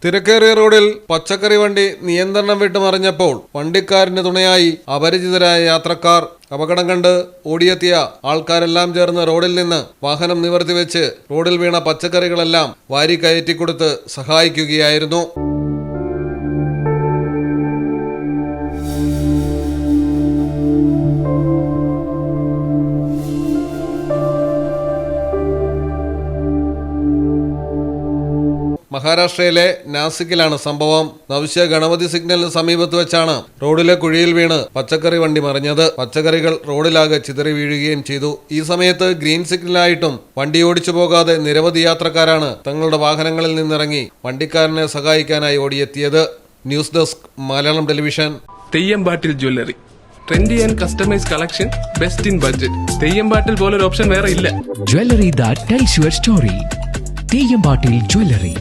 തിരക്കേറിയ റോഡിൽ പച്ചക്കറി വണ്ടി നിയന്ത്രണം വിട്ട് മറിഞ്ഞപ്പോൾ വണ്ടിക്കാരന് തുണയായി അപരിചിതരായ യാത്രക്കാർ. അപകടം കണ്ട് ഓടിയെത്തിയ ആൾക്കാരെല്ലാം ചേർന്ന് റോഡിൽ നിന്ന് വാഹനം നിവർത്തിവെച്ച് റോഡിൽ വീണ പച്ചക്കറികളെല്ലാം വാരി കയറ്റിക്കൊടുത്ത് സഹായിക്കുകയായിരുന്നു. മഹാരാഷ്ട്രയിലെ നാസിക്കിലാണ് സംഭവം. നവ്ശ്യ ഗണപതി സിഗ്നലിന് സമീപത്ത് വെച്ചാണ് റോഡിലെ കുഴിയിൽ വീണ് പച്ചക്കറി വണ്ടി മറിഞ്ഞത്. പച്ചക്കറികൾ റോഡിലാകെ ചിതറി വീഴുകയും ചെയ്തു. ഈ സമയത്ത് ഗ്രീൻ സിഗ്നലായിട്ടും വണ്ടി ഓടിച്ചു പോകാതെ നിരവധി യാത്രക്കാരാണ് തങ്ങളുടെ വാഹനങ്ങളിൽ നിന്നിറങ്ങി വണ്ടിക്കാരനെ സഹായിക്കാനായി ഓടിയെത്തിയത്. News desk Malayalam television. Theyyampattil jewellery, trendy and customise collection, best in budget. Theyyampattil പോലൊരു ഓപ്ഷൻ വേറെ ഇല്ല. Jewelry that tells your story. Theyyampattil jewellery.